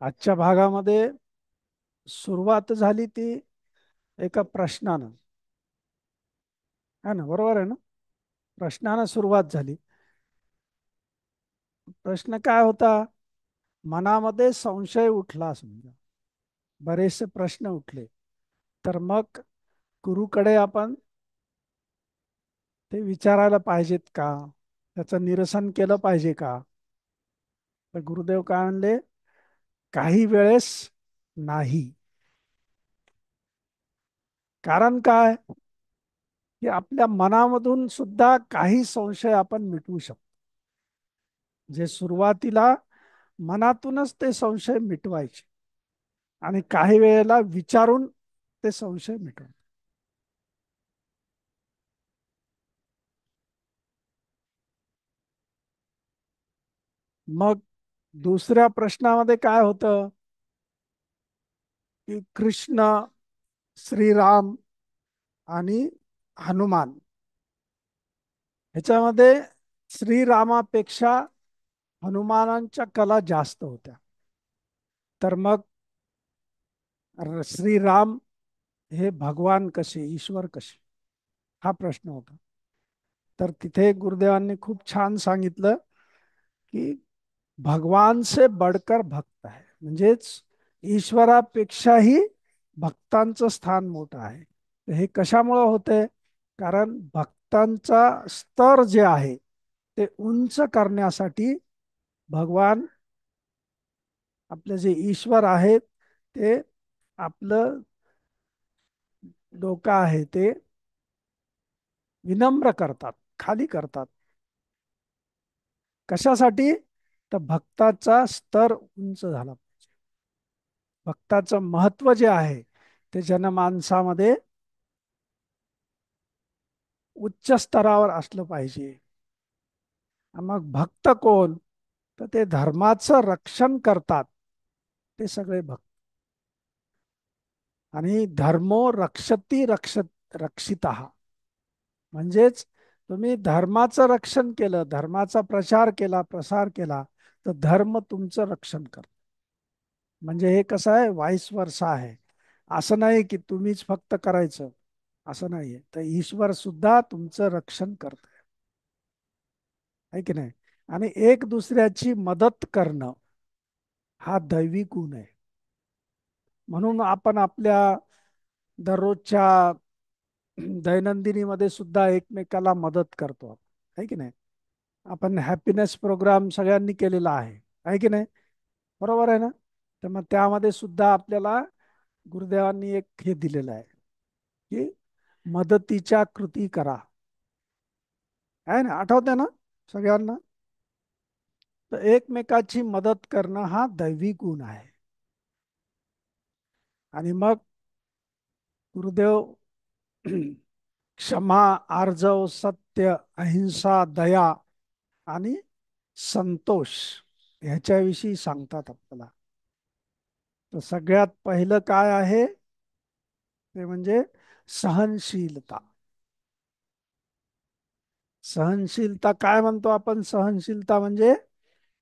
आजच्या भागामध्ये सुरुवात झाली ती एका प्रश्नानं. है ना, बरोबर आहे ना? प्रश्नानं सुरुवात झाली. प्रश्न काय होता? मनामध्ये संशय उठला, समजा बरेचसे प्रश्न उठले. तर मग गुरुकडे आपण ते विचारायला पाहिजेत का? त्याचं निरसन केलं पाहिजे का? तर गुरुदेव काय म्हणले? काही वेळेस नाही. कारण काय? की आपल्या मनामधून सुद्धा काही संशय आपण मिटवू शकतो. जे सुरुवातीला मनातूनच ते संशय मिटवायचे आणि काही वेळेला विचारून ते संशय मिटवतात. मग दुसऱ्या प्रश्नामध्ये काय होतं? की कृष्ण, श्रीराम आणि हनुमान ह्याच्यामध्ये श्रीरामापेक्षा हनुमानांच्या कला जास्त होत्या. तर मग श्रीराम हे भगवान कसे, ईश्वर कसे, हा प्रश्न होता. तर तिथे गुरुदेवांनी खूप छान सांगितलं की भगवान से बढ़कर भक्त है, म्हणजेच ईश्वरापेक्षाही भक्तांचं स्थान मोठं आहे. हे कशामुळं होतंय? कारण भक्तांचा स्तर जे आहे ते उंच करण्यासाठी भगवान, आपले जे ईश्वर आहेत, ते आपलं डोकं आहे ते विनम्र करतात, खाली करतात. कशासाठी? तर भक्ताचा स्तर उंच झाला. भक्ताचं महत्व जे आहे ते जनमानसामध्ये उच्च स्तरावर असलं पाहिजे. मग भक्त कोण? तर ते धर्माचं रक्षण करतात, ते सगळे भक्त. आणि धर्मो रक्षती रक्षिता, म्हणजेच तुम्ही धर्माचं रक्षण केलं, धर्माचा प्रचार केला, प्रसार केला, तर धर्म तुमचं रक्षण करतो. म्हणजे हे कसं आहे, व्हाईस वर्सा आहे. असं नाही की तुम्हीच फक्त करायचं, असं नाहीये. तर ईश्वर सुद्धा तुमचं रक्षण करत आहे की नाही? आणि एक दुसऱ्याची मदत करणं हा दैवी गुण आहे. म्हणून आपण आपल्या दररोजच्या दैनंदिनीमध्ये सुद्धा एकमेकाला मदत करतो, आहे की नाही? आपण हॅपीनेस प्रोग्राम सगळ्यांनी केलेला आहे की नाही? बरोबर आहे ना? तर मग त्यामध्ये सुद्धा आपल्याला गुरुदेवांनी एक हे दिलेलं आहे की मदतीच्या कृती करा. आहे ना, आठवते ना सगळ्यांना? तर एकमेकाची मदत करणं हा दैवी गुण आहे. आणि मग गुरुदेव क्षमा, आर्जव, सत्य, अहिंसा, दया आणि संतोष ह्याच्याविषयी सांगतात आपल्याला. तर सगळ्यात पहिलं काय आहे ते म्हणजे सहनशीलता. सहनशीलता काय म्हणतो आपण? सहनशीलता म्हणजे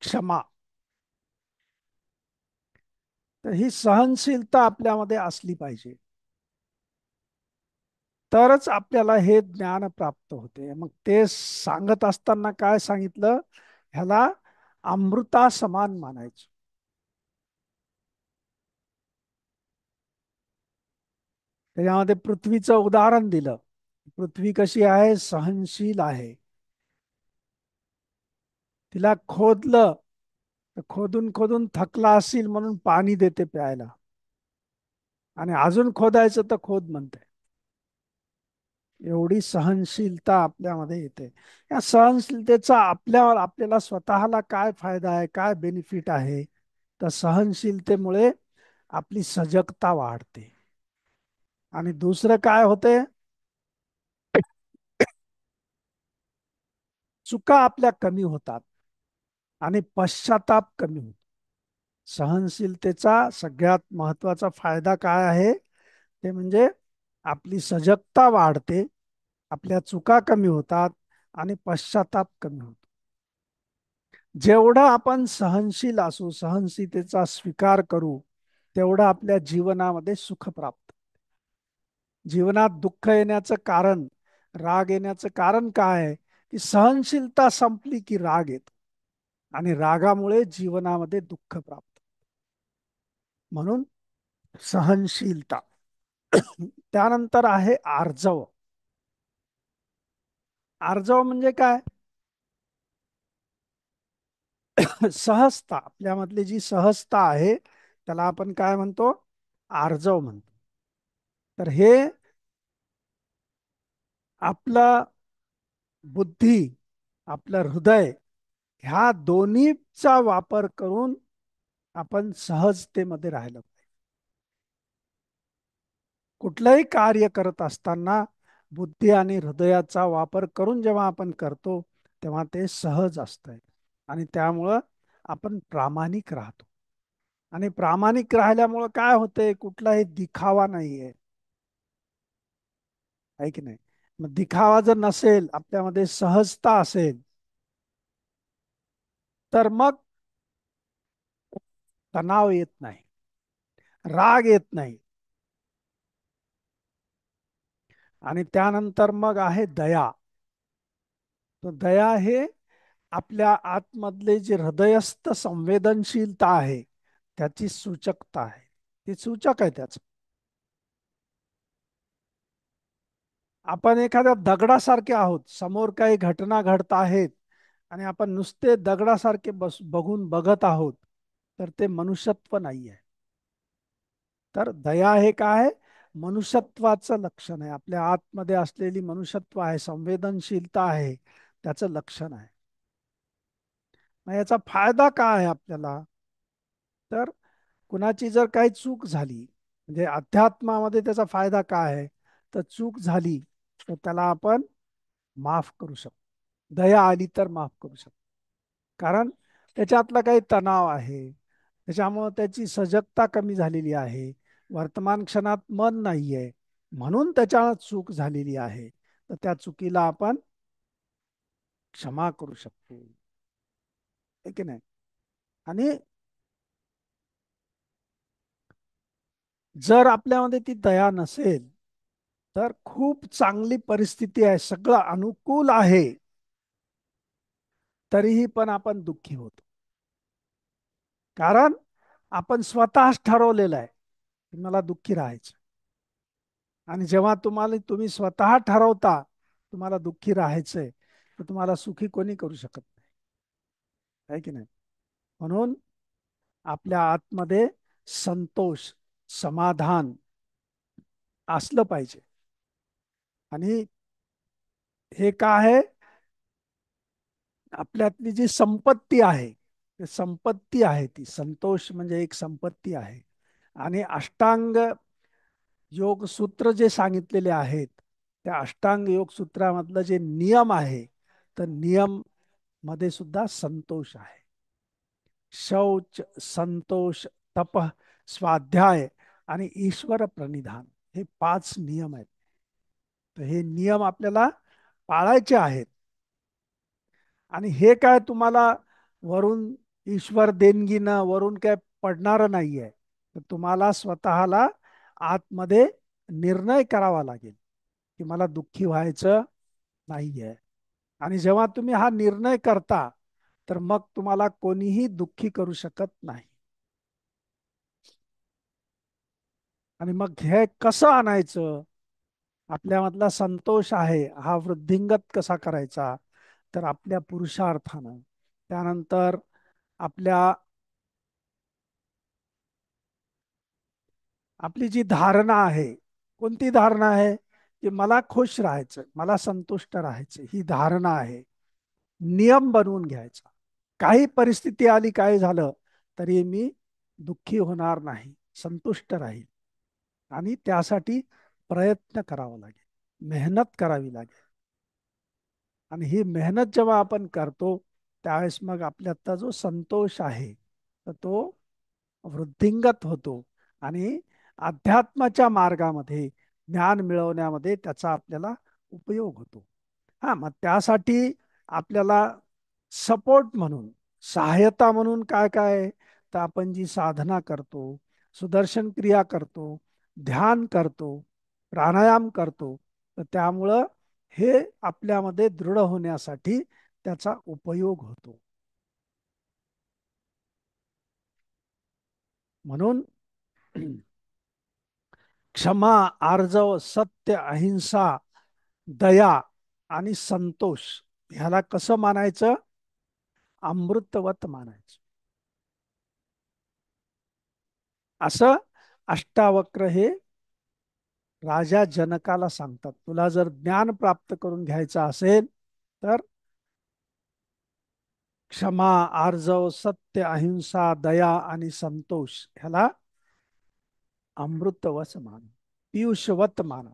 क्षमा. तर ही सहनशीलता आपल्यामध्ये असली पाहिजे, तरच आपल्याला हे ज्ञान प्राप्त होते. मग ते सांगत असताना काय सांगितलं? ह्याला अमृता समान मानायचं. त्याच्यामध्ये पृथ्वीचं उदाहरण दिलं. पृथ्वी कशी आहे? सहनशील आहे. तिला खोदलं तर खोदून खोदून थकला असेल म्हणून पाणी देते प्यायला, आणि अजून खोदायचं तर खोद म्हणते. एवढी सहनशीलता आपल्यामध्ये येते. या सहनशीलतेचा आपल्यावर, आपल्याला स्वतःला काय फायदा आहे, काय बेनिफिट आहे? तर सहनशीलतेमुळे आपली सजगता वाढते. आणि दुसरं काय होते? चुका आपल्या कमी होतात आणि पश्चाताप कमी होतो. सहनशीलतेचा सगळ्यात महत्वाचा फायदा काय आहे? ते म्हणजे आपली सजगता वाढते, आपल्या चुका कमी होतात आणि पश्चाताप कमी होतो. जेवढं आपण सहनशील असू, सहनशीलतेचा स्वीकार करू, तेवढं आपल्या जीवनामध्ये सुख प्राप्त. जीवनात दुःख येण्याचं कारण, राग येण्याचं कारण काय आहे? की सहनशीलता संपली की राग येतो, आणि रागामुळे जीवनामध्ये दुःख प्राप्त. म्हणून सहनशीलता. त्यानंतर आहे आर्जव. आर्जव म्हणजे काय? सहजता. आपल्यामधली जी सहजता आहे त्याला आपण काय म्हणतो? आर्जव म्हणतो. तर हे आपलं बुद्धी, आपलं हृदय, ह्या दोन्हीचा वापर करून आपण सहजतेमध्ये राहिलं पाहिजे. कुठलंही कार्य करत असताना बुद्धी आणि हृदयाचा वापर करून जेव्हा आपण करतो, तेव्हा ते सहज असतंय. आणि त्यामुळं आपण प्रामाणिक राहतो. आणि प्रामाणिक राहिल्यामुळं काय होतंय? कुठलाही दिखावा नाहीये, आहे की नाही? मग दिखावा जर नसेल, आपल्यामध्ये सहजता असेल, तर मग तणाव येत नाही, राग येत नाही. आणि त्यानंतर मग आहे दया. तर दया हे आपल्या आतमधले जे हृदयस्थ संवेदनशीलता आहे, त्याची सूचकता आहे. ती सूचक आहे त्याचं. आपण एखाद्या दगडासारखे आहोत, समोर काही घटना घडत आहेत आणि आपण नुसते दगडासारखे बघून बघत आहोत, तर ते मनुष्यत्व नाही आहे. तर दया हे काय? मनुष्यत्वाचं लक्षण आहे. आपल्या आतमध्ये असलेली मनुष्यत्व आहे, संवेदनशीलता आहे, त्याचं लक्षण आहे. मग याचा फायदा काय आहे आपल्याला? तर कुणाची जर काही चूक झाली, म्हणजे अध्यात्मामध्ये त्याचा फायदा काय आहे? तर चूक झाली तर त्याला आपण माफ करू शकतो. दया आली तर माफ करू शकतो. कारण त्याच्यातला काही तणाव आहे, त्याच्यामुळं त्याची सजगता कमी झालेली आहे, वर्तमान क्षणात मन नाहीये, म्हणून त्याच्या चूक झालेली आहे. तर त्या चुकीला आपण क्षमा करू शकतो, है की नाही? आणि जर आपल्यामध्ये ती दया नसेल, तर खूप चांगली परिस्थिती आहे, सगळं अनुकूल आहे, तरीही पण आपण दुःखी होतो. कारण आपण स्वतःच ठरवलेलं आहे की मला दुःखी राहायचं. आणि जेव्हा तुम्ही स्वतः ठरवता तुम्हाला दुःखी राहायचंय, तर तुम्हाला सुखी कोणी करू शकत नाही, आहे की नाही? म्हणून आपल्या आतमध्ये संतोष, समाधान असलं पाहिजे. आणि हे काय आहे? आपल्यातली जी संपत्ती आहे, ती संपत्ती आहे, ती संतोष म्हणजे एक संपत्ती आहे. आणि अष्टांग योग सूत्र जे सांगितलेले आहेत, त्या अष्टांग योग सूत्रामधलं जे नियम आहे, तर नियम मध्ये सुद्धा संतोष आहे. शौच, संतोष, तप, स्वाध्याय आणि ईश्वर प्रणिधान, हे 5 नियम आहेत. तर हे नियम आपल्याला पाळायचे आहेत. आणि हे काय तुम्हाला वरून ईश्वर देणगीनं वरून काय पडणार नाहीये. तर तुम्हाला स्वतःला आतमध्ये निर्णय करावा लागेल की मला दुःखी व्हायचं नाहीये. आणि जेव्हा तुम्ही हा निर्णय करता, तर मग तुम्हाला कोणीही दुःखी करू शकत नाही. आणि मग हे कसं आणायचं? आपल्यामधला संतोष आहे हा वृद्धिंगत कसा करायचा? तर आपल्या पुरुषार्थानं. त्यानंतर आपल्या आपली जी धारणा आहे, कोणती धारणा आहे? की मला खुश राहायचं, मला संतुष्ट राहायचं, ही धारणा आहे. नियम बनवून घ्यायचा. काही परिस्थिती आली, काय झालं तरी मी दुःखी होणार नाही, संतुष्ट राहील. आणि त्यासाठी प्रयत्न करावा लागेल, मेहनत करावी लागेल. आणि ही मेहनत जेव्हा आपण करतो, त्यावेळेस मग आपल्यातला जो संतोष आहे, तर तो वृद्धिंगत होतो. आणि अध्यात्माच्या मार्गामध्ये, ज्ञान मिळवण्यामध्ये त्याचा आपल्याला उपयोग होतो. हा, मग त्यासाठी आपल्याला सपोर्ट म्हणून सहाय्यता म्हणून काय काय आहे? तर आपण जी साधना करतो, सुदर्शन क्रिया करतो, ध्यान करतो, प्राणायाम करतो, तर त्यामुळं हे आपल्यामध्ये दृढ होण्यासाठी त्याचा उपयोग होतो. म्हणून क्षमा, आर्जव, सत्य, अहिंसा, दया आणि संतोष ह्याला कसं मानायचं? अमृतवत मानायचं. असं अष्टावक्र हे राजा जनकाला सांगतात. तुला जर ज्ञान प्राप्त करून घ्यायचं असेल तर क्षमा, आर्जव, सत्य, अहिंसा, दया आणि संतोष ह्याला अमृतवत मान, पियुषवत मान.